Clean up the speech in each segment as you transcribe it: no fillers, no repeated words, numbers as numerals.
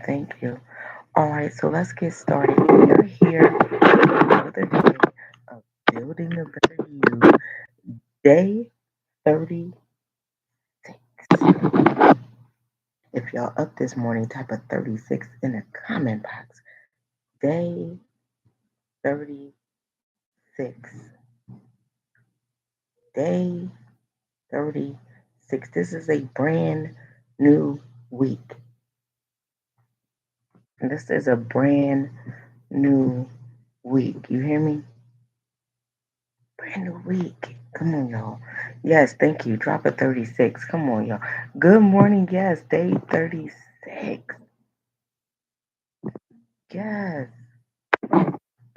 Thank you. All right, so let's get started. We are here for another day of building a better you. Day 36. If y'all up this morning, type of 36 in the comment box. Day 36. Day 36. This is a brand new week. And this is a brand new week. You hear me? Brand new week. Come on, y'all. Yes, thank you. Drop a 36. Come on, y'all. Good morning. Yes, day 36. Yes.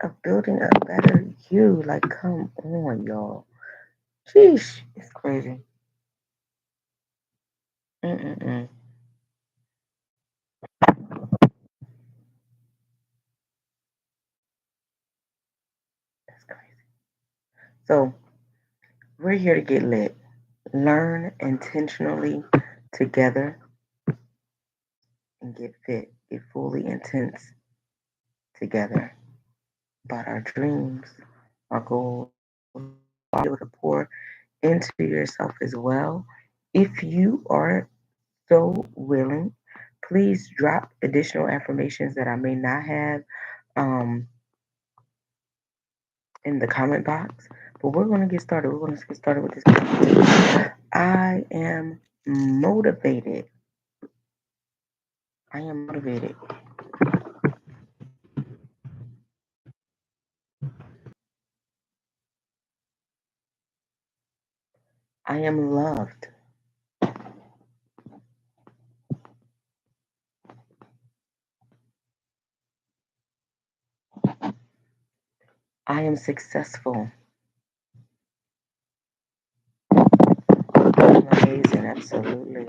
Of building a better you. Like, come on, y'all. Sheesh. It's crazy. Mm-mm-mm. That's crazy. So, we're here to get lit. Learn intentionally together and get fit. Get fully intense together about our dreams, our goals, be able to pour into yourself as well. If you are so willing, please drop additional affirmations that I may not have um, in the comment box. But we're going to get started. We're going to get started with this conversation. I am motivated. I am motivated. I am loved. I am successful. I'm amazing, absolutely.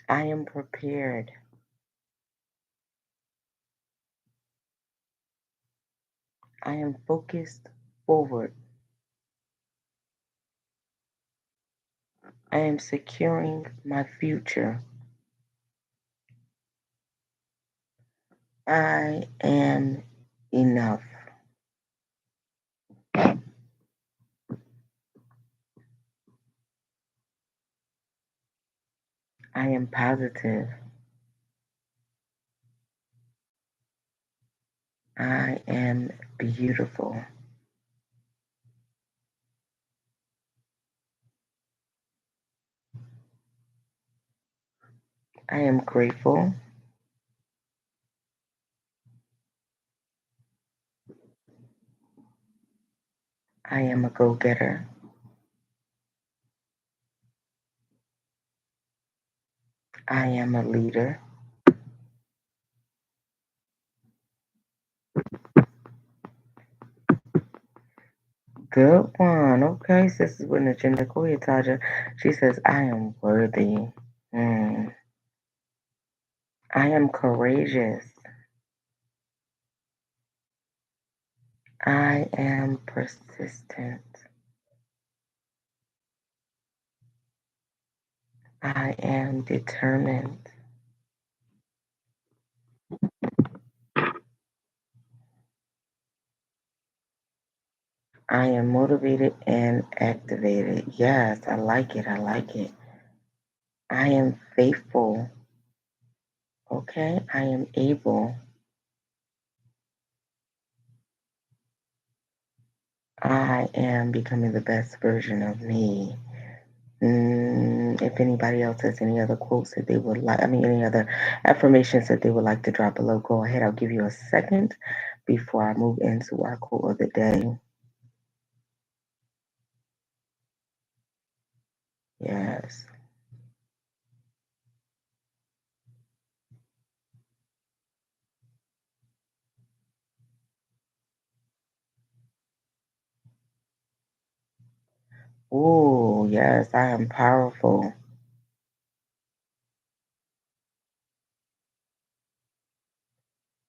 I am prepared. I am focused forward. I am securing my future. I am enough. I am positive. I am beautiful. I am grateful. I am a go getter. I am a leader. Good one. Okay, so this is with agenda. Go ahead, Taja. She says, I am worthy. Mm. I am courageous. I am persistent. I am determined. I am motivated and activated. Yes, I like it. I like it. I am faithful. Okay, I am able. I am becoming the best version of me. If anybody else has any other quotes that they would like, I mean, any other affirmations that they would like to drop below, go ahead. I'll give you a second before I move into our quote of the day. Yes. Oh, yes, I am powerful.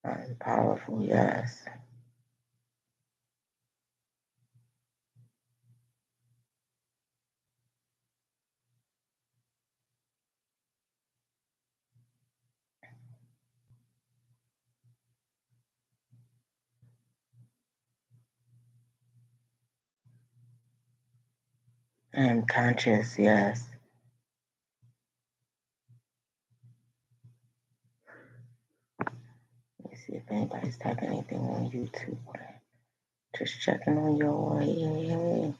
I am powerful, yes. I am conscious, yes. Let me see if anybody's typing anything on YouTube. Just checking on your way.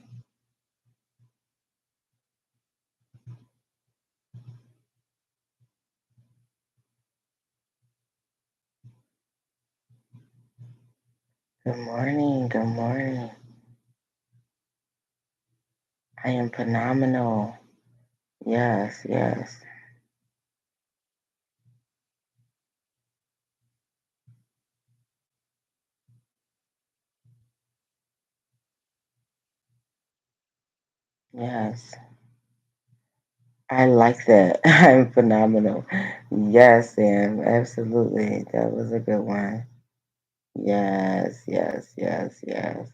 Good morning, good morning. I am phenomenal. Yes, yes. Yes. I like that. I'm phenomenal. Yes, Sam. Absolutely. That was a good one. Yes, yes, yes, yes.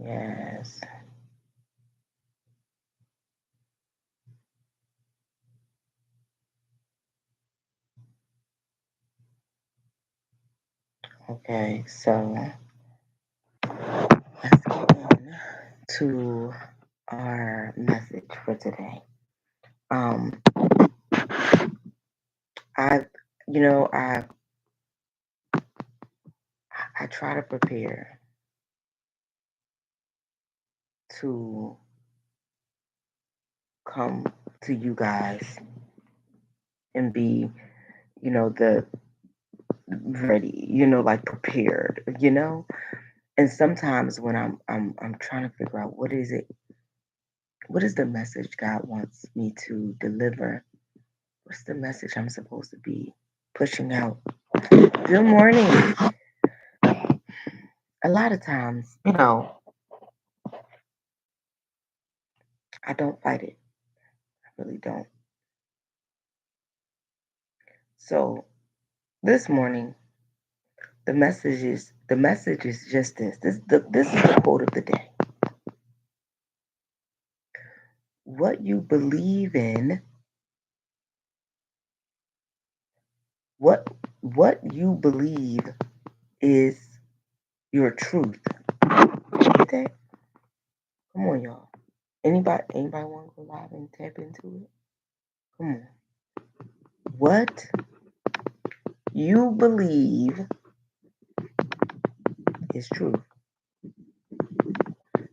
Yes. Okay, so let's get in to our message for today. Um, I, you know, I try to prepare to come to you guys and be, the ready, like prepared. And sometimes when I'm trying to figure out what is the message God wants me to deliver? What's the message I'm supposed to be pushing out? Good morning. A lot of times, I don't fight it. I really don't. So this morning, the message is just this. This is the quote of the day. What you believe in, what what you believe is your truth. Get that? Come on, y'all. Anybody want to go live and tap into it? Come on. What you believe is truth.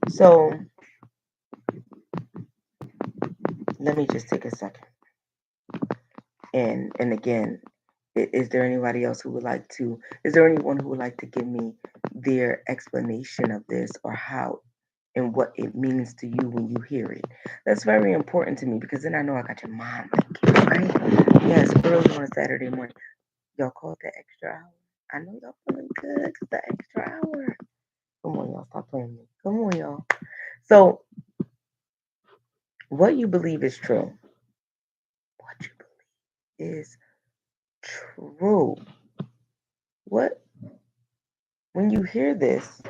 So let me just take a second. And again, is there anybody else who would like to? Is there anyone who would like to give me their explanation of this or how and what it means to you when you hear it? That's very important to me because then I know I got your mind thinking, right? Yes, early on a Saturday morning. Y'all called that extra hour. I know y'all feeling good because the extra hour. Come on, y'all. Stop playing with me. Come on, y'all. So, what you believe is true. What you believe is true. What, when you hear this,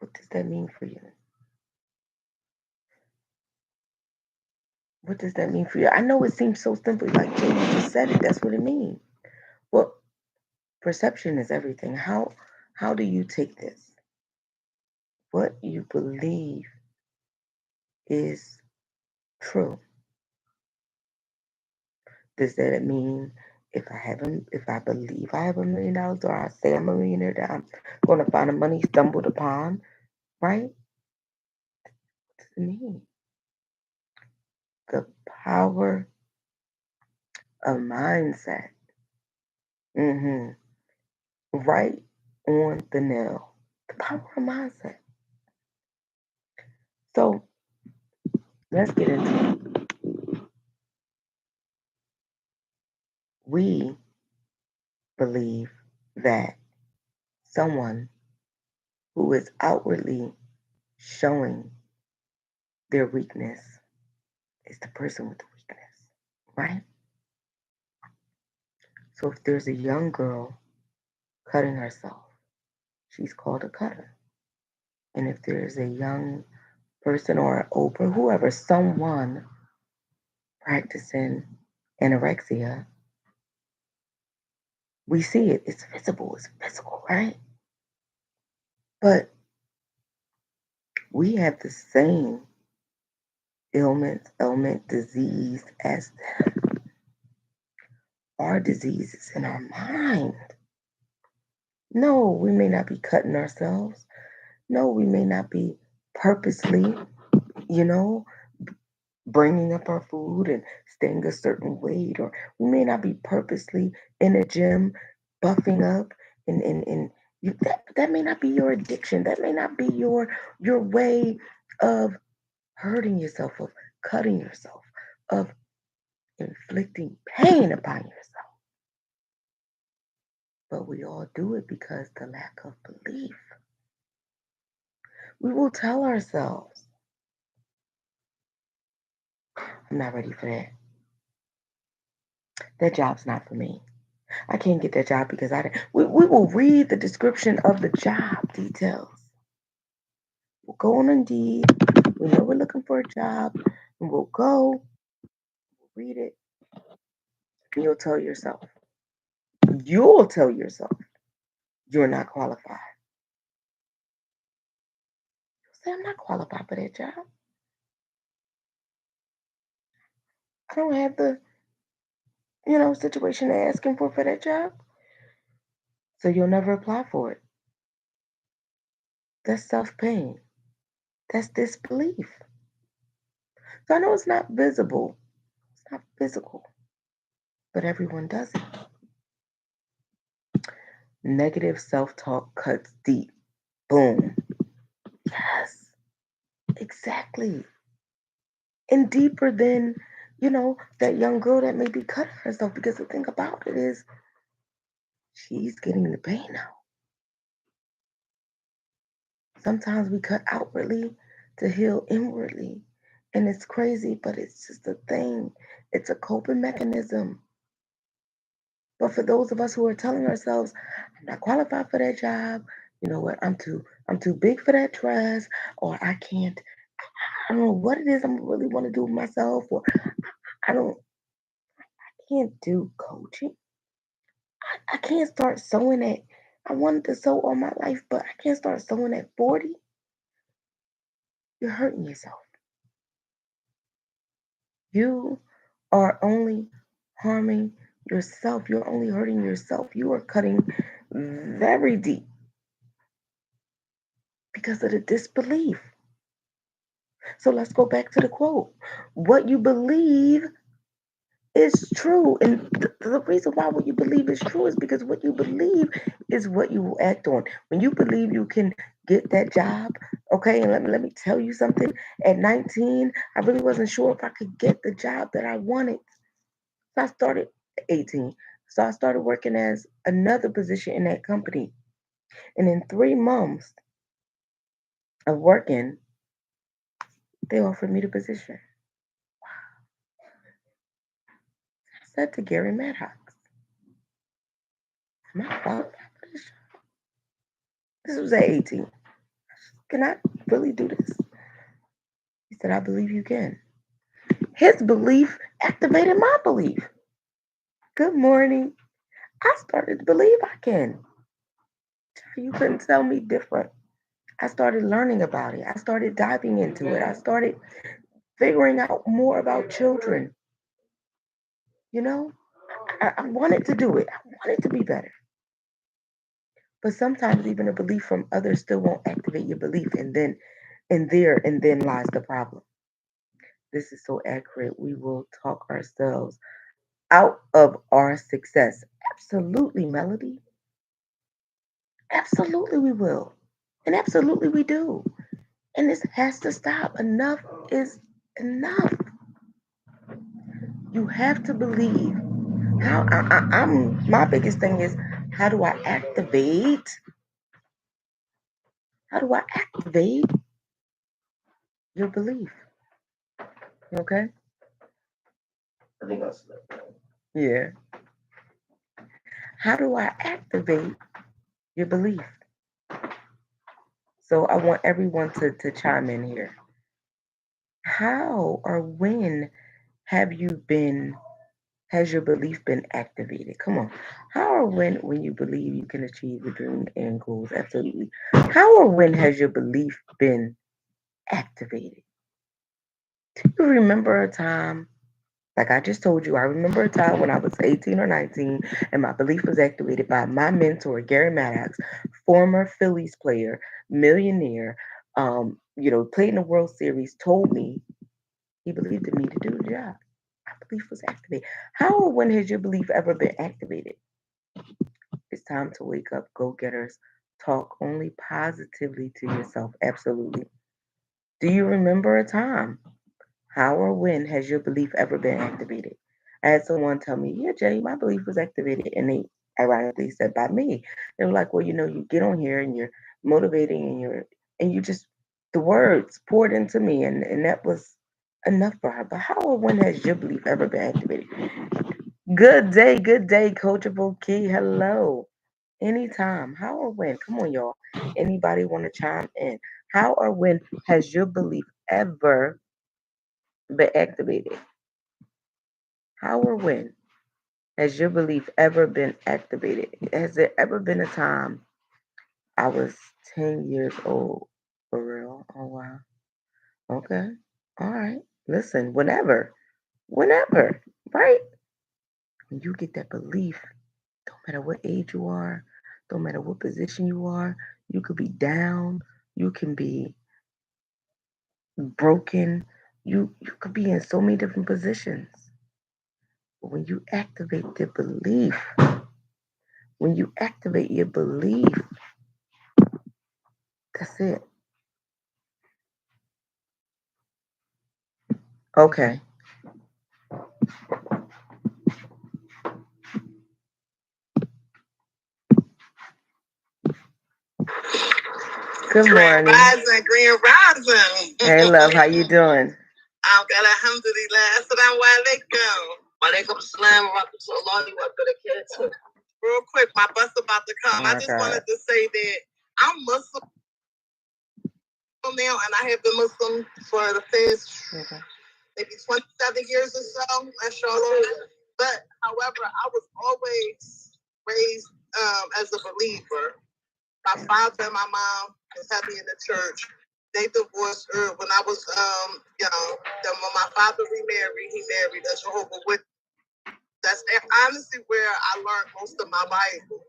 what does that mean for you? What does that mean for you? I know it seems so simple, like Jamie just said it. That's what it means. Well, perception is everything. How do you take this? What you believe is true. Does that mean if I believe I have $1 million or I say I'm a millionaire that I'm going to find the money stumbled upon, right? What does it mean? The power of mindset. hmm Right on the nail. The power of mindset. So let's get into it. We believe that someone who is outwardly showing their weakness is the person with the weakness, right? So if there's a young girl cutting herself, she's called a cutter. And if there's a young person or an old person, whoever, someone, practicing anorexia, we see it. It's visible. It's physical, right? But we have the same ailment, disease as them. Our disease is in our mind. No, we may not be cutting ourselves. No, we may not be purposely, you know, bringing up our food and staying a certain weight, or we may not be purposely in a gym buffing up and that may not be your addiction. That may not be your way of hurting yourself, of cutting yourself, of inflicting pain upon yourself. But we all do it because the lack of belief. We will tell ourselves, I'm not ready for that. That job's not for me. I can't get that job because I didn't. We will read the description of the job details. We'll go on Indeed. We know we're looking for a job, and we'll go read it, and you'll tell yourself you're not qualified. You'll say, I'm not qualified for that job. I don't have the, situation they're asking for that job. So you'll never apply for it. That's self-pain. That's disbelief. So I know it's not visible. It's not physical. But everyone does it. Negative self-talk cuts deep. Boom. Yes, exactly. And deeper than, that young girl that may be cutting herself. Because the thing about it is, she's getting the pain out. Sometimes we cut outwardly to heal inwardly. And it's crazy, but it's just a thing. It's a coping mechanism. But for those of us who are telling ourselves, I'm not qualified for that job, you know what, I'm too big for that dress, or I don't know what it is I'm really want to do with myself, or I can't do coaching. I can't start sewing at, I wanted to sew all my life, but I can't start sewing at 40. You're hurting yourself. You are only harming yourself. You're only hurting yourself. You are cutting very deep because of the disbelief. So let's go back to the quote. What you believe is true. And the reason why what you believe is true is because what you believe is what you will act on. When you believe you can get that job, okay, and let me tell you something. At 19, I really wasn't sure if I could get the job that I wanted. So I started at 18. So I started working as another position in that company. And in 3 months of working, they offered me the position. I said to Gary Maddox, am I qualified for this job? This was at 18. Can I really do this? He said, I believe you can. His belief activated my belief. Good morning. I started to believe I can. You couldn't tell me different. I started learning about it. I started diving into it. I started figuring out more about children. You know, I wanted to do it. I wanted to be better. But sometimes even a belief from others still won't activate your belief, and then lies the problem. This is so accurate. We will talk ourselves out of our success. Absolutely, Melody. Absolutely, we will. And absolutely, we do. And this has to stop. Enough is enough. You have to believe. My biggest thing is, how do I activate? How do I activate your belief? Okay? I think I slept. Yeah. How do I activate your belief? So I want everyone to chime in here. How or when have you been has your belief been activated? Come on. How or when you believe you can achieve your dream and goals? Absolutely. How or when has your belief been activated? Do you remember a time, like I just told you, I remember a time when I was 18 or 19 and my belief was activated by my mentor, Gary Maddox, former Phillies player, millionaire, played in the World Series, told me he believed in me to do the job. My belief was activated. How or when has your belief ever been activated? It's time to wake up, go getters. Talk only positively to yourself. Absolutely. Do you remember a time? How or when has your belief ever been activated? I had someone tell me, yeah, Jay, my belief was activated. And they ironically said by me. They were like, well, you get on here and you're motivating and you just, the words poured into me. And that was enough for her. But how or when has your belief ever been activated? Good day, Coachable Key. Hello. Anytime. How or when? Come on, y'all. Anybody want to chime in? How or when has your belief ever been activated? How or when has your belief ever been activated? Has there ever been a time I was 10 years old? For real? Oh, wow. Okay. All right. Listen, whenever, right? When you get that belief, don't matter what age you are, don't matter what position you are, you could be down, you can be broken, you could be in so many different positions. But when you activate your belief, that's it. Okay. Good Grand morning. Rising, Grand Rising. Hey, love, how you doing? I'm got alhamdulillah. Assalamu alaikum. Walaikum salam wa rahmatullahi wa barakatuh. Real quick, my bus about to come. Oh I my just God. wanted to say that I'm Muslim now, and I have been Muslim for the past maybe 27 years or so, inshallah. But however, I was always raised as a believer. My father and my mom is heavy in the church. They divorced when I was young. Then when my father remarried, he married a Jehovah Witness. That's honestly where I learned most of my Bible,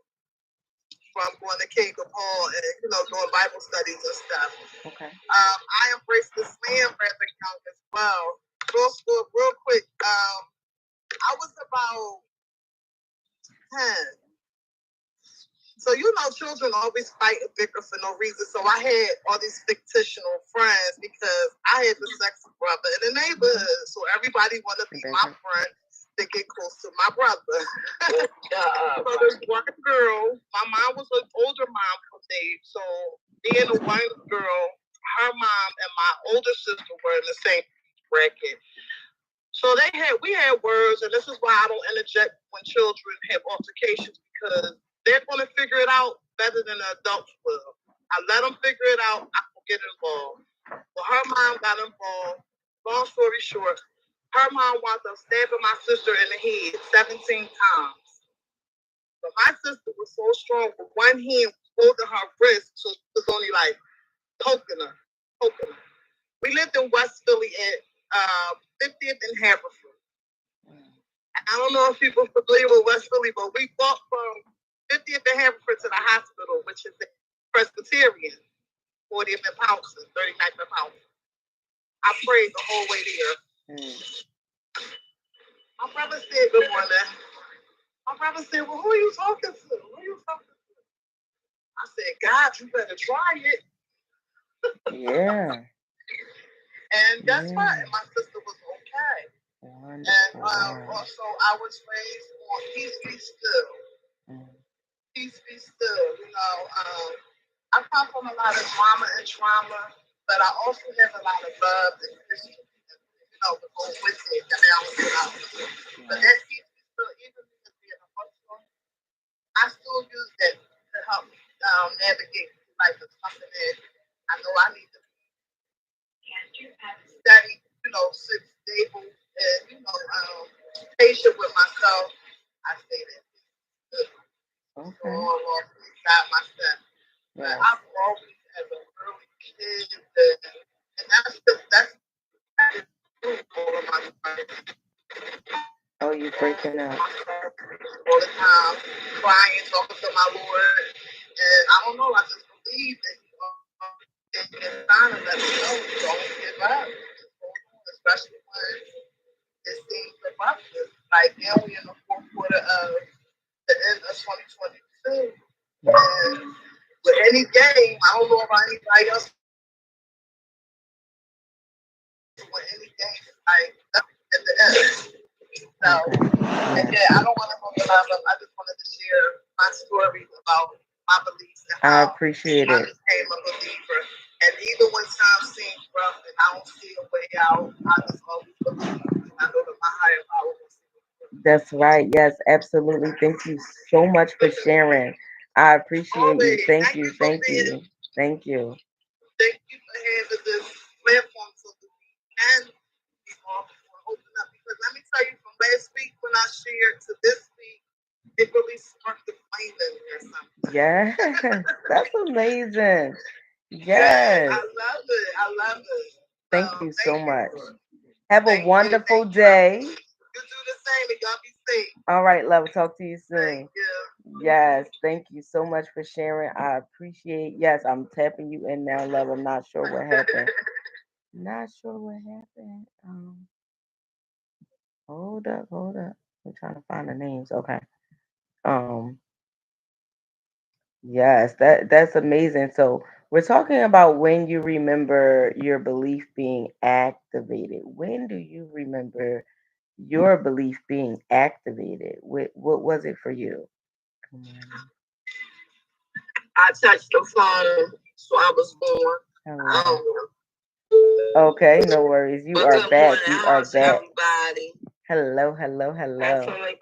from going to King of Paul and doing Bible studies and stuff. Okay. I embraced Islam rather young as well. Real quick. I was about 10. So children always fight and bicker for no reason. So I had all these fictional friends because I had the sex brother in the neighborhood. So everybody wanted to be my friend to get close to my brother. So there's one girl. My mom was an older mom from me. So me and the one girl, her mom and my older sister were in the same bracket. So we had words, and this is why I don't interject when children have altercations, because they're going to figure it out better than the adults will. I let them figure it out. I will get involved. Well, her mom got involved. Long story short, her mom wound up stabbing my sister in the head 17 times. But my sister was so strong with one hand holding her wrist, so it was only like poking her. We lived in West Philly at 50th and Haverford. I don't know if people are familiar with West Philly, but we walked from 50th and Haverford to the hospital, which is the Presbyterian, 40th and Pouncey, 39th and Pouncey. I prayed the whole way there. My brother said, good morning. My brother said, well, who are you talking to? I said, God, you better try it. Yeah. And guess what? My sister was okay. Wonderful. And also, I was raised on peace be still. Peace be still. I come from a lot of drama and trauma, but I also have a lot of love and history, to go with it. But that peace be still, even with being emotional, I still use that to help me navigate life. It's something that I know I need to be steady, sit stable, and patient with myself. I say that. Okay. All inside myself. But Yes. I've always, as a early kid, and that's all of my life. Oh, you breaking up. All the time, crying, talking to my Lord, and I don't know. I just believe that it's time to let me know. Don't give up, especially when it seems disruptive. Like now we're in the fourth quarter of the end of 2022, and with any game, I don't know about anybody else. With any game, like at the end. So, and yeah, I don't want to go a lot of. I just wanted to share my story about my beliefs and I how appreciate I it. became a believer. And even when times seem rough and I don't see a way out, I just always believe. And I know that my higher power will see me through. That's right. Yes, absolutely. Thank you so much for sharing. I appreciate you. Always, Thank you. Thank you. Thank you. Thank you for having this platform so that we can be all open up. Because let me tell you, from last week when I shared to this week, it really sparked the flame in me or something. Yes, that's amazing. Yeah, Yes. I love it. I love it. Thank you so Thank much. you. Have a Thank you. wonderful Thank you. day. You do the same and y'all be safe. All right, love. Talk to you soon. Thank you. Yes, thank you so much for sharing. I appreciate. Yes, I'm tapping you in now, love. I'm not sure what happened. Not sure what happened. Hold up, hold up. I'm trying to find the names. Okay. Um, yes, that's amazing. So we're talking about when you remember your belief being activated. When do you remember your belief being activated? What was it for you? I touched the phone, so I was born. Hello. Okay, no worries. You are back. You are back. Everybody. Hello, hello, hello. Hey,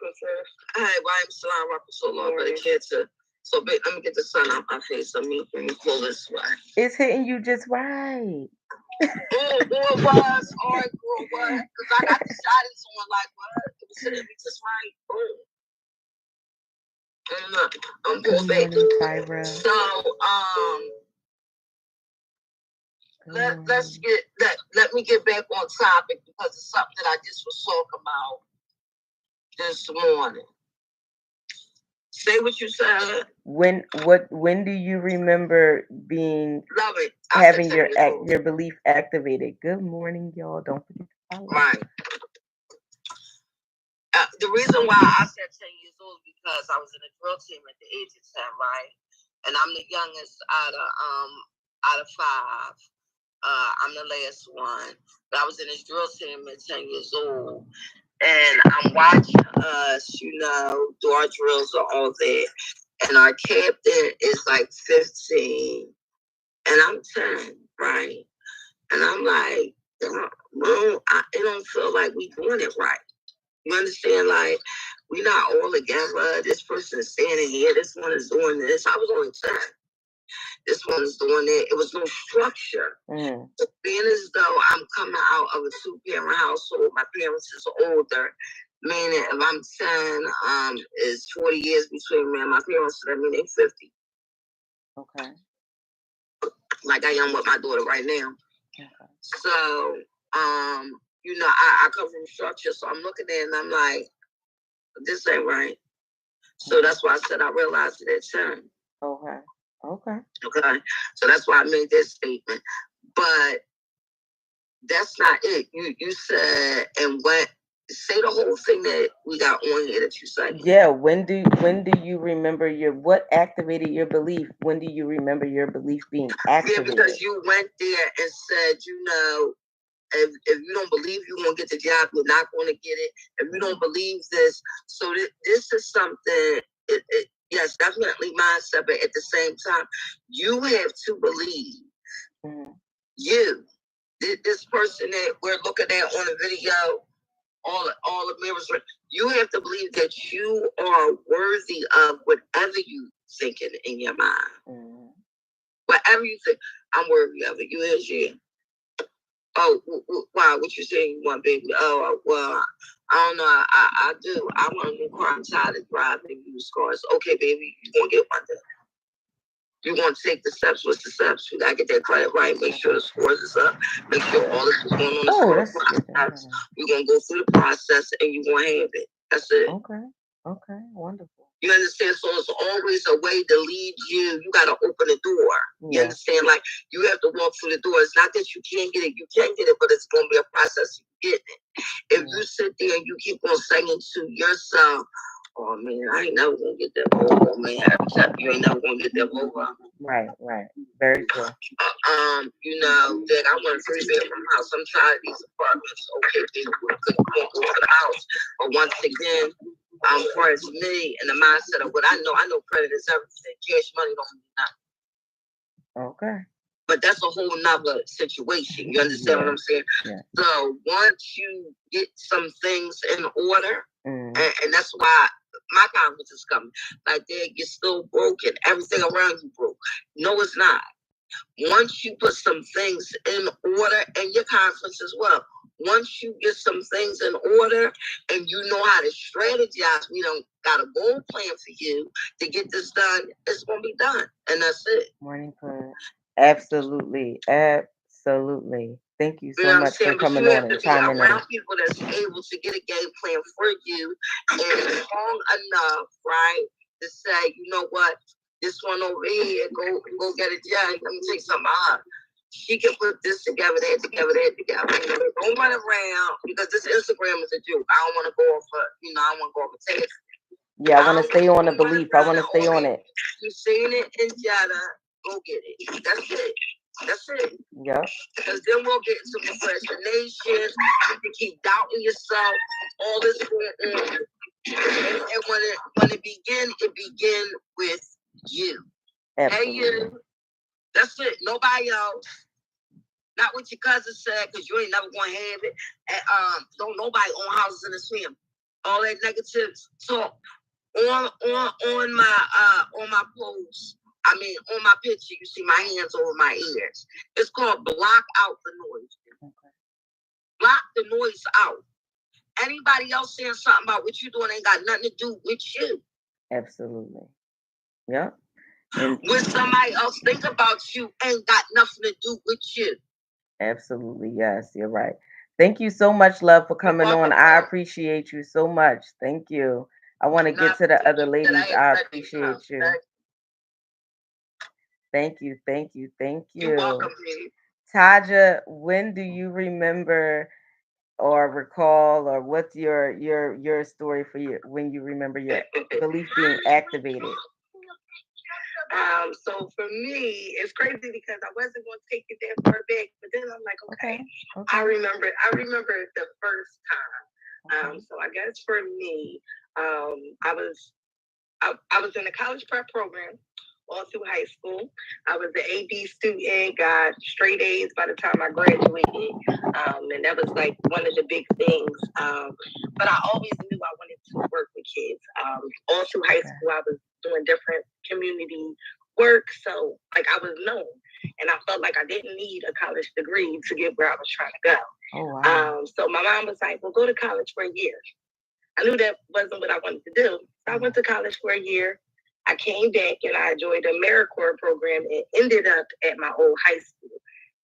why I'm still on for so long, but the kids are. So let me get the sun out my face. Let me pull this way. It's hitting you just right. It was. All right, girl, what? Because I got the shotties on like what? It was hitting me just right. Boom. I'm Good pulled back. morning, Tyra. So let's get that. Let me get back on topic because it's something that I just was talking about this morning. Say what you said. When do you remember being having your belief activated? Good morning, y'all. Don't forget to follow. Right. The reason why I said 10 years old because I was in a drill team at the age of 10, right? And I'm the youngest out of 5. I'm the last one. But I was in this drill team at 10 years old. And I'm watching us, do our drills and all that. And our captain is like 15. And I'm 10, right? And I'm like, well, it don't feel like we doing it right. You understand? Like, we not all together. This person's standing here. This one is doing this. I was only 10. This one is doing that. It was no structure. Being as though I'm coming out of a 2-parent household, my parents is older. Meaning, if I'm 10, is 40 years between me and my parents. So that means they're 50. Okay. Like I am with my daughter right now. Okay. So, I come from structure, so I'm looking at it and I'm like, this ain't right. So that's why I said I realized it at 10. Okay. Okay. Okay. So that's why I made that statement. But that's not it. You said and what say the whole thing that we got on here that you said. Yeah, when do you remember what activated your belief? When do you remember your belief being activated? Yeah, because you went there and said, if you don't believe you're going to get the job, you're not going to get it. If you don't believe this, so this is something, yes, definitely mindset, but at the same time, you have to believe you, this person that we're looking at on the video, all the mirrors, you have to believe that you are worthy of whatever you thinking in your mind. Whatever you think, I'm worthy of it. You is you. Oh, why? What you saying you want, baby? Oh, well, I don't know. I do. I want a new car. I'm tired of driving used cars. Okay, baby, you gonna get one then. You want to take the steps. What's the steps? You gotta get that credit right. Make sure the scores is up. Make sure all this is going on the process. You're gonna go through the process and you gonna have it. That's it. Okay, wonderful. You understand? So it's always a way to lead you. You gotta open the door. You understand? Like you have to walk through the door. It's not that you can't get it. You can get it, but it's gonna be a process of getting it. If you sit there and you keep on saying to yourself, "Oh man, I ain't never gonna get that Volvo, man. You ain't never gonna get that Volvo." Right. Very true. You know, that I want a 3-bedroom house. I'm tired of these apartments. Okay, people won't go to the house. But once again, for it's me and the mindset of what I know credit is everything. Cash money don't mean nothing. Okay. But that's a whole nother situation. You understand what I'm saying? Yeah. So once you get some things in order, and that's why my conference is coming. Like, Dad, you're still broke and everything around you broke. No, it's not. Once you put some things in order, and your conference as well, once you get some things in order and you know how to strategize, we don't got a goal plan for you to get this done, it's going to be done. And that's it. Morning, Claire. Absolutely. Thank you so much for coming on and chiming in. Around people that's able to get a game plan for you and strong enough, right, to say, you know what, this one over here, go get a judge. Let me take some out. She can put this together, that together. Don't run around because this Instagram is a joke. I don't want to go off I want to go off a tangent. Yeah, I want to stay on the belief. I want to stay on it. You seen it in Jada, go get it. That's it. Yeah. Because then we'll get into procrastination. You keep doubting yourself. All this going on. And when it begin with you. Absolutely. Hey, you. That's it. Nobody else. Not what your cousin said, because you ain't never going to have it. And, don't nobody own houses in this family. All that negative talk on my post. I mean, on my picture, you see my hands over my ears. It's called block out the noise. Okay. Block the noise out. Anybody else saying something about what you're doing ain't got nothing to do with you. Absolutely. Yeah. When somebody else think about you ain't got nothing to do with you. Absolutely. Yes, you're right. Thank you so much, love, for coming on. I appreciate you so much. Thank you. I want to get to the other ladies. I appreciate you. Thank you. You're welcome, Taja, when do you remember or recall, or what's your story for you when you remember your belief being activated? So for me, it's crazy because I wasn't going to take it that far back, but then I'm like, okay. I remember the first time. So I guess for me, I was in a college prep program all through high school. I was an AB student, got straight A's by the time I graduated. And that was like one of the big things. But I always knew I wanted to work with kids. All through high school, I was doing different community work. So like I was known. And I felt like I didn't need a college degree to get where I was trying to go. Oh, wow. So my mom was like, well, go to college for a year. I knew that wasn't what I wanted to do. So I went to college for a year. I came back and I joined the AmeriCorps program and ended up at my old high school.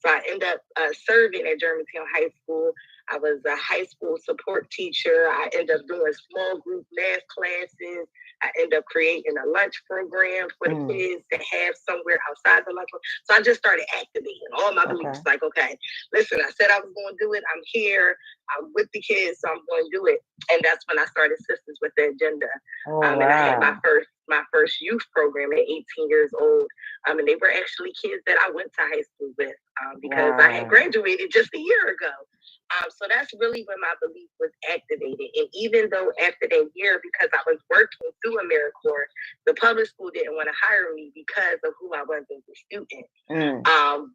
So I ended up serving at Germantown High School. I was a high school support teacher. I ended up doing small group math classes. I ended up creating a lunch program for the kids to have somewhere outside the lunch program. So I just started activating all my beliefs. Like, okay, listen, I said I was going to do it. I'm here. I'm with the kids, so I'm going to do it. And that's when I started Sisters with the Agenda. And I had my first youth program at 18 years old. And they were actually kids that I went to high school with because I had graduated just a year ago. So that's really when my belief was activated. And even though after that year, because I was working through AmeriCorps, the public school didn't want to hire me because of who I was as a student.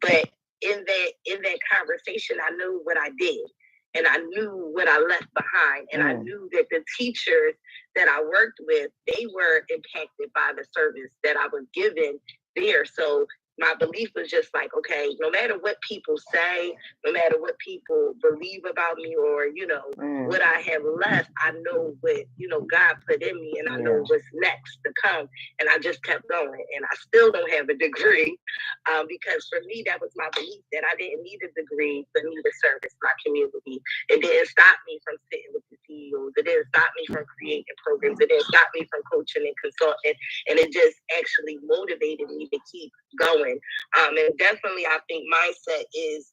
But in that conversation, I knew what I did. And I knew what I left behind. And I knew that the teachers that I worked with, they were impacted by the service that I was given there. So my belief was just like, okay, no matter what people say, no matter what people believe about me, or, you know, what I have left, I know what, you know, God put in me, and I know what's next to come. And I just kept going. And I still don't have a degree, because for me, that was my belief that I didn't need a degree for me to service my community. It didn't stop me from sitting with the CEOs. It didn't stop me from creating programs. It didn't stop me from coaching and consulting. And it just actually motivated me to keep going. And definitely, I think mindset is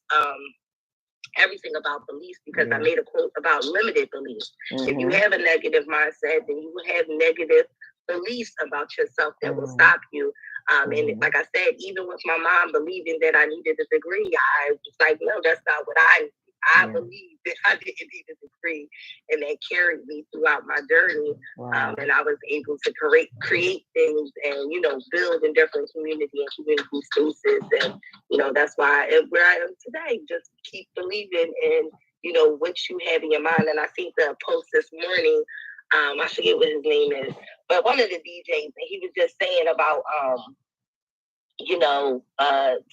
everything about beliefs, because I made a quote about limited beliefs. If you have a negative mindset, then you will have negative beliefs about yourself that will stop you. And like I said, even with my mom believing that I needed a degree, I was like, no, that's not what I believe that I didn't need a degree, and that carried me throughout my journey. And I was able to create things and, you know, build in different community spaces. And, you know, that's why where I am today, just keep believing in, you know, what you have in your mind. And I think the post this morning, I forget what his name is, but one of the DJs, and he was just saying about, you know,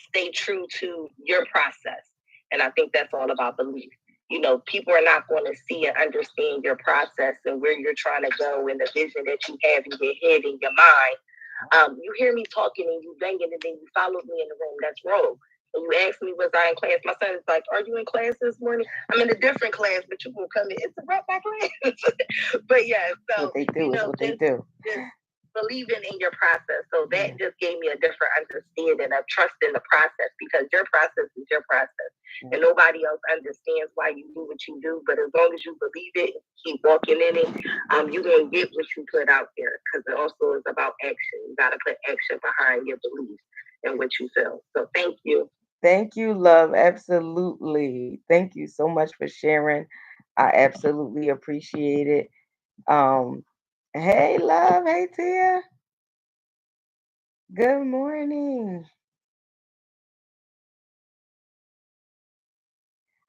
stay true to your process. And I think that's all about belief. You know, people are not going to see and understand your process and where you're trying to go and the vision that you have in your head and your mind. You hear me talking and you banging, and then you followed me in the room. That's wrong. And you asked me, was I in class? My son is like, are you in class this morning? I'm in a different class, but you will come in. It's a rap my class. But yeah, so what they do, you know, what they do. Just believing in your process. So that just gave me a different understanding of trusting the process, because your process is your process. And nobody else understands why you do what you do. But as long as you believe it, keep walking in it, you're going to get what you put out there, because it also is about action. You got to put action behind your beliefs and what you feel. So thank you. Thank you, love. Absolutely. Thank you so much for sharing. I absolutely appreciate it. Hey, love. Hey, Tia. Good morning.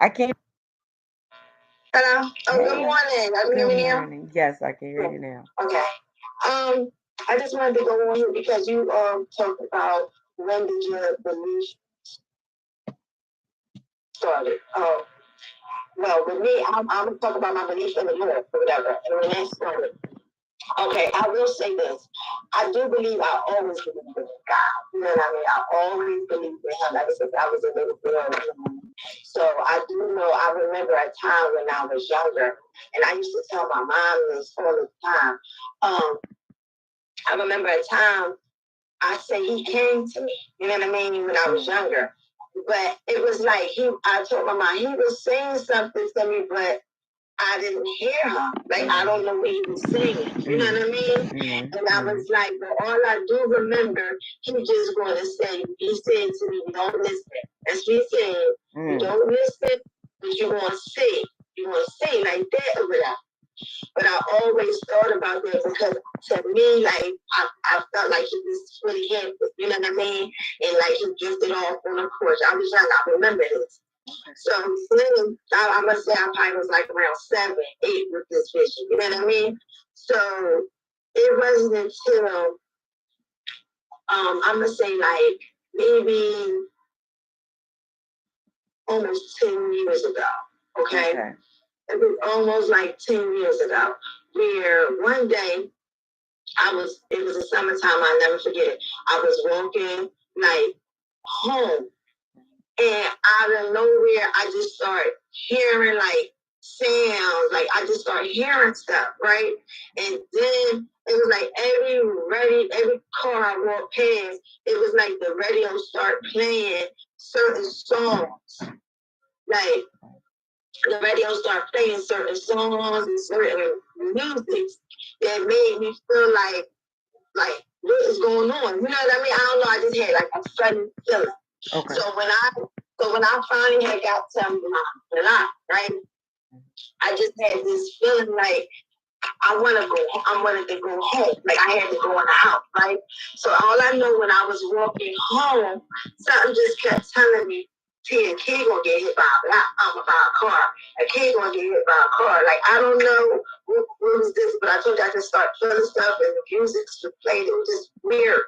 I can't. Hello. Oh, good morning. Are you hearing me now? Morning. Yes, I can hear you now. Okay. I just wanted to go on here because you talked about when did your belief started. Well, with me, I'm gonna talk about my belief in the Lord or whatever, and when that started. Okay, I will say this. I do believe I always believed in God. You know what I mean? I always believed in Him ever since I was a little girl. So I do know, I remember a time when I was younger, and I used to tell my mom this all the time. I remember a time I say He came to me, you know what I mean, when I was younger. But it was like I told my mom, He was saying something to me, but I didn't hear him. Like, I don't know what he was saying. You know what I mean? And I was like, but all I do remember, he just going to say, he said to me, don't listen. That's what he said. You don't listen, but you want to say. You want to say like that or whatever. But I always thought about that because to me, like, I felt like he was really happy. You know what I mean? And like he drifted off on the porch. I was young. I remember this. So then I must say I probably was like around 7, 8 with this vision. You know what I mean? So it wasn't until I'm gonna say like maybe almost 10 years ago. Okay. It was almost like 10 years ago, where one day it was the summertime, I'll never forget it. I was walking like home, and out of nowhere, I just started hearing like sounds, like I just started hearing stuff, right? And then it was like every car I walked past, it was like the radio started playing certain songs. Like the radio started playing certain songs and certain music that made me feel like what is going on? You know what I mean? I don't know. I just had like a sudden feeling. Okay. So when I finally had got to my block, right? I just had this feeling like I wanted to go home. Like I had to go in the house, right? So all I know when I was walking home, something just kept telling me, Tia, a kid gonna get hit by a car. A kid gonna get hit by a car. Like I don't know what was this, but I told you I just started feeling stuff and the music played. It was just weird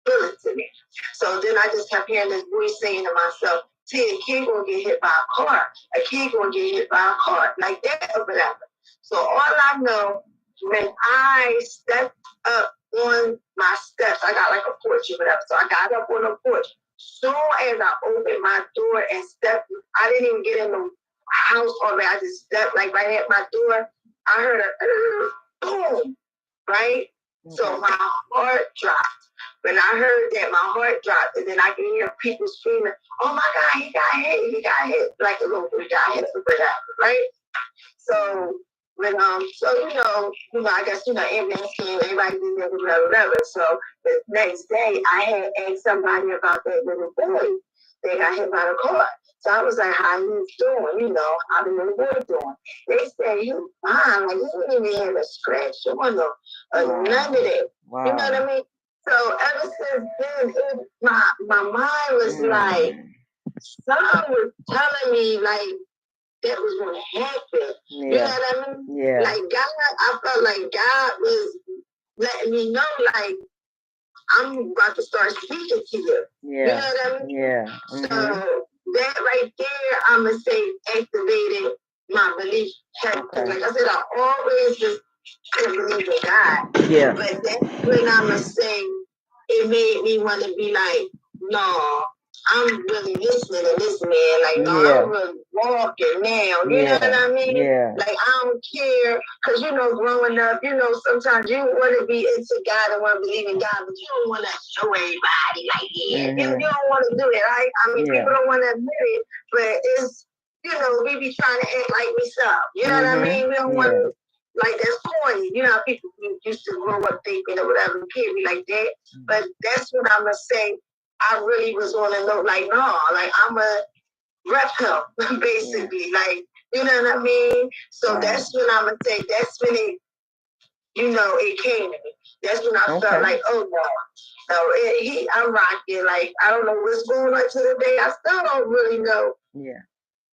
feel it to me. So then I just kept hearing this voice saying to myself, see, a kid gonna get hit by a car. A kid gonna get hit by a car. Like that or whatever. So all I know, when I stepped up on my steps, I got like a porch or whatever. So I got up on the porch. Soon as I opened my door and stepped, I didn't even get in the house already. I just stepped like right at my door. I heard a boom, right? Okay. So my heart dropped. When I heard that, my heart dropped, and then I can hear people screaming, "Oh my God, he got hit! He got hit!" Like a little boy got hit, right? So when I guess ambulance came, everybody did whatever. So the next day, I had asked somebody about that little boy that got hit by the car. So I was like, "How he's doing? How the little boy doing?" They said he was fine, like he didn't even have a scratch on him, or none of that. Wow. You know what I mean? So ever since then, my mind was like, someone was telling me like that was going to happen. Yeah. You know what I mean? Yeah. Like God, I felt like God was letting me know, like, I'm about to start speaking to you. Yeah. You know what I mean? Yeah. Mm-hmm. So that right there, I'm going to say activated my belief. Okay. Like I said, I always just believe in God. Yeah. But that's when I'm going to say it made me want to be like, no, I'm really listening to this man. Like, no, yeah. I'm really walking now. You know what I mean? Yeah. Like, I don't care. Because, growing up, sometimes you want to be into God and want to believe in God, but you don't want to show everybody. Like, you don't want to do it, right? I mean, people don't want to admit it, but it's, we be trying to act like we suck. You know what I mean? We don't want to. Like, that's corny. How people used to grow up thinking or whatever. You can't be like that. But that's what I'm going to say. I really was on a note, like, no, like, I'm a rep him, basically. Like, you know what I mean? So that's when I'm going to say, that's when it, it came to me. That's when I felt like, oh, no. So I'm rocking. Like, I don't know what's going on today. I still don't really know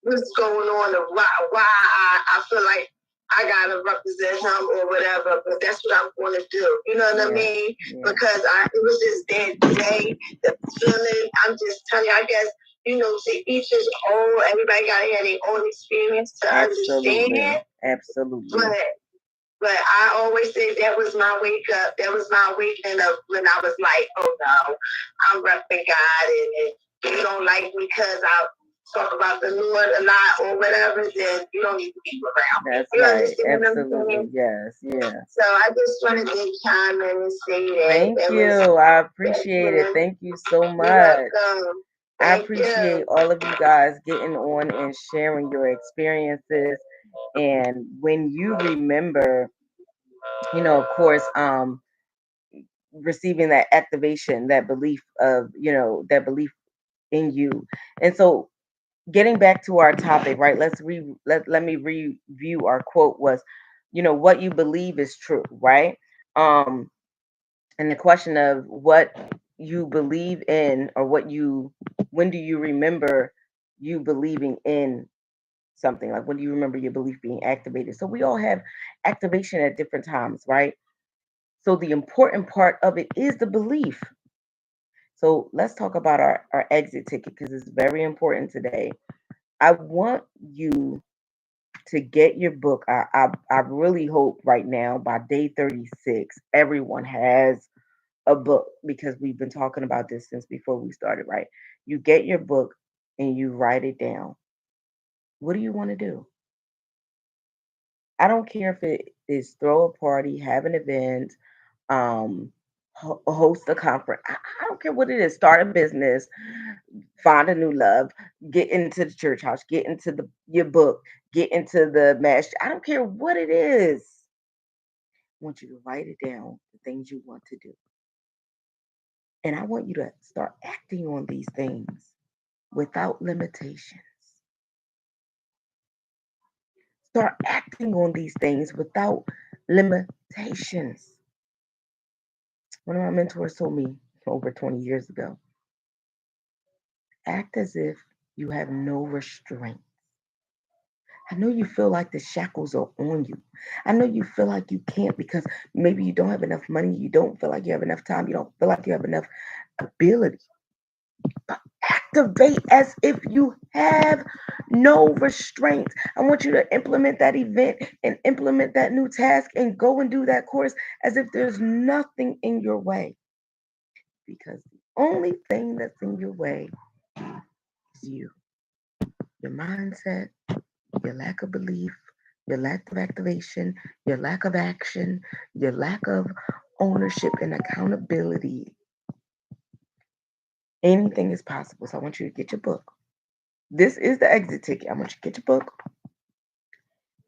what's going on or why I feel like I gotta represent him or whatever, but that's what I'm going to do. You know what I mean? Yeah. Because it was just that day, the feeling. I'm just telling you, I guess, to each his own. Everybody got to have their own experience to understand. Absolutely. But I always say that was my wake up. That was my awakening of when I was like, oh no, I'm repping God, and you don't like me because I talk about the Lord a lot or whatever, then you don't need to be around. That's right. Absolutely. Yes. So I just wanted to chime in and say that. Thank you. I appreciate it. Thank you so much. I appreciate all of you guys getting on and sharing your experiences. And when you remember, of course, receiving that activation, that belief of, that belief in you. And so getting back to our topic, right? Let me review our quote was, what you believe is true, right? And the question of what you believe in, or when do you remember you believing in something? Like, when do you remember your belief being activated? So we all have activation at different times, right? So the important part of it is the belief. So let's talk about our exit ticket, because it's very important today. I want you to get your book. I really hope right now by day 36, everyone has a book, because we've been talking about this since before we started, right? You get your book and you write it down. What do you want to do? I don't care if it is throw a party, have an event, host a conference. I don't care what it is. Start a business, find a new love, get into the church house, get into your book, get into the match. I don't care what it is. I want you to write it down, the things you want to do. And I want you to start acting on these things without limitations. Start acting on these things without limitations. One of my mentors told me over 20 years ago, act as if you have no restraint. I know you feel like the shackles are on you. I know you feel like you can't because maybe you don't have enough money. You don't feel like you have enough time. You don't feel like you have enough ability. But activate as if you have no restraints. I want you to implement that event and implement that new task and go and do that course as if there's nothing in your way. Because the only thing that's in your way is you, your mindset, your lack of belief, your lack of activation, your lack of action, your lack of ownership and accountability. Anything is possible. So I want you to get your book. This is the exit ticket. I want you to get your book. I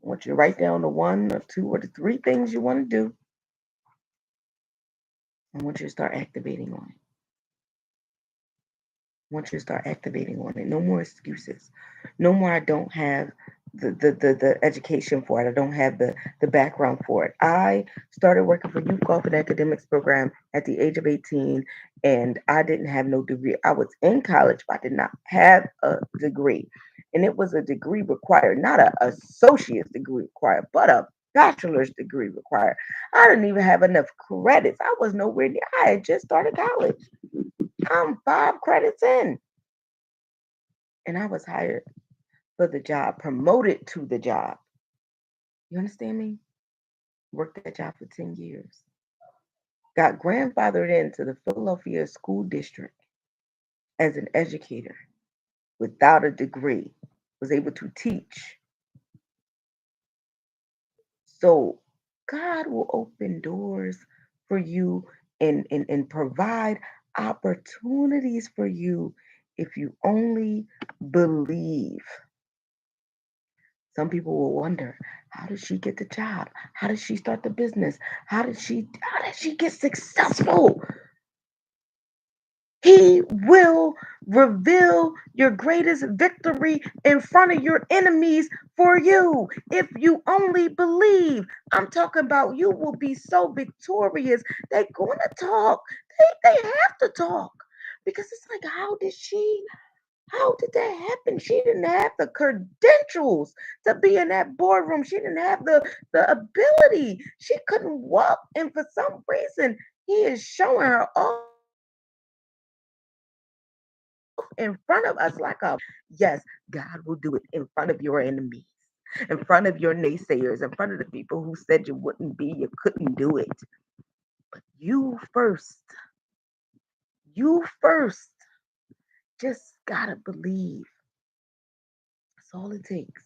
want you to write down the 1 or 2 or the 3 things you want to do. I want you to start activating on it. I want you to start activating on it. No more excuses. No more I don't have the education for it. I don't have the background for it. I started working for Youth Golf and Academics program at the age of 18, and I didn't have no degree. I was in college, but I did not have a degree. And it was a degree required, not an associate's degree required, but a bachelor's degree required. I didn't even have enough credits. I was nowhere near. I had just started college. I'm 5 credits in. And I was hired for the job, promoted to the job. You understand me? Worked that job for 10 years. Got grandfathered into the Philadelphia School District as an educator without a degree. Was able to teach. So God will open doors for you and provide opportunities for you if you only believe. Some people will wonder, how did she get the job? How did she start the business? How did she get successful? He will reveal your greatest victory in front of your enemies for you if you only believe. I'm talking about you will be so victorious. They're going to talk. They have to talk because it's like, how did that happen? She didn't have the credentials to be in that boardroom. She didn't have the ability. She couldn't walk. And for some reason, he is showing her all in front of us like a yes, God will do it in front of your enemies, in front of your naysayers, in front of the people who said you wouldn't be, you couldn't do it. But you first just gotta believe. That's all it takes.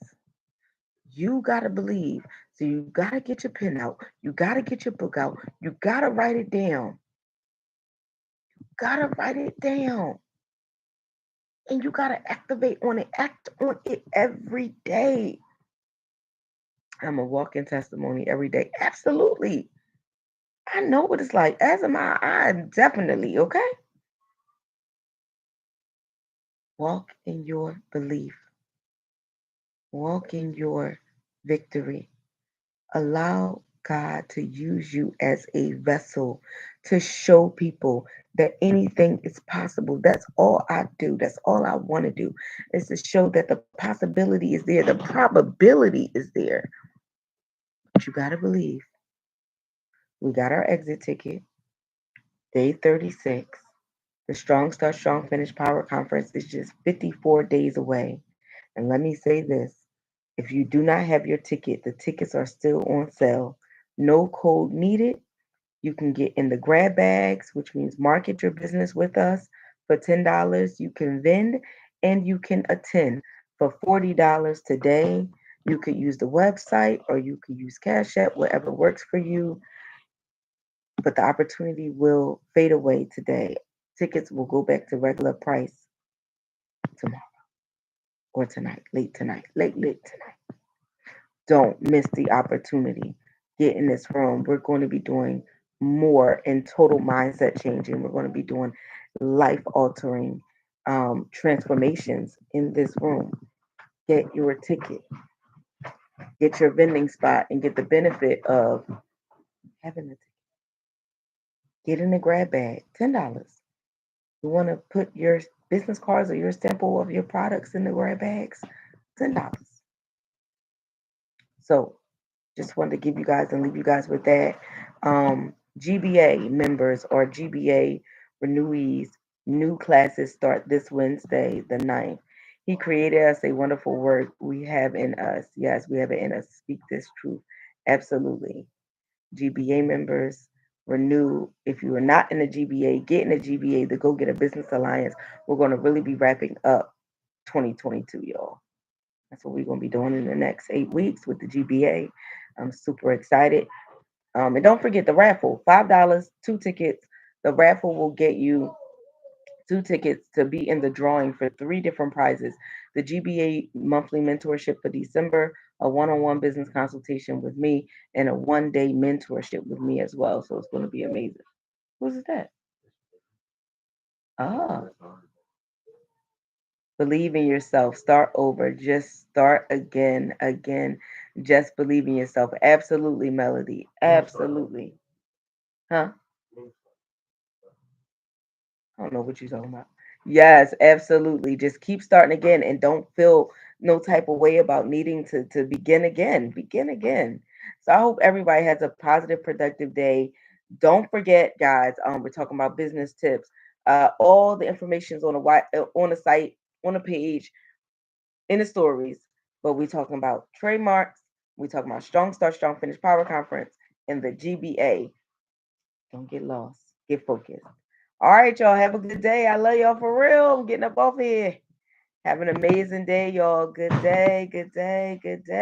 You got to believe. So you got to get your pen out. You got to get your book out. You got to write it down. You got to write it down. And you got to activate on it. Act on it every day. I'm a walking testimony every day. Absolutely. I know what it's like. As am I. I'm definitely, okay? Walk in your belief. Walk in your victory. Allow God to use you as a vessel to show people that anything is possible. That's all I do. That's all I want to do is to show that the possibility is there. The probability is there. But you got to believe. We got our exit ticket, day 36. The Strong Start, Strong Finish Power Conference is just 54 days away. And let me say this. If you do not have your ticket, the tickets are still on sale. No code needed. You can get in the grab bags, which means market your business with us for $10. You can vend and you can attend for $40 today. You could use the website or you could use Cash App, whatever works for you. But the opportunity will fade away today. Tickets will go back to regular price tomorrow or tonight, late tonight. Don't miss the opportunity. Get in this room. We're going to be doing more in total mindset changing. We're going to be doing life altering transformations in this room. Get your ticket, get your vending spot, and get the benefit of having a ticket. Get in the grab bag, $10. You want to put your business cards or your sample of your products in the grab bags, $10. So just wanted to give you guys and leave you guys with that. GBA members or GBA renewees. New classes start this Wednesday, the 9th. He created us a wonderful work we have in us. Yes, we have it in us. Speak this truth. Absolutely. GBA members, renew. If you are not in the GBA, get in the GBA to go get a business alliance. We're going to really be wrapping up 2022, y'all. That's what we're going to be doing in the next 8 weeks with the GBA. I'm super excited. And don't forget the raffle, $5, 2 tickets. The raffle will get you 2 tickets to be in the drawing for 3 different prizes: the GBA monthly mentorship for December, a one-on-one business consultation with me, and a one-day mentorship with me as well. So it's going to be amazing. Who's that? Oh, believe in yourself. Start over. Just start again. Just believe in yourself. Absolutely, Melody. Absolutely. Huh? I don't know what you're talking about. Yes, absolutely. Just keep starting again and don't feel no type of way about needing to begin again. Begin again. So I hope everybody has a positive, productive day. Don't forget, guys, we're talking about business tips. All the information is on the site, on the page, in the stories. But we're talking about trademarks. We're talking about Strong Start, Strong Finish Power Conference and the GBA. Don't get lost. Get focused. All right, y'all. Have a good day. I love y'all for real. I'm getting up off here. Have an amazing day, y'all. Good day. Good day. Good day.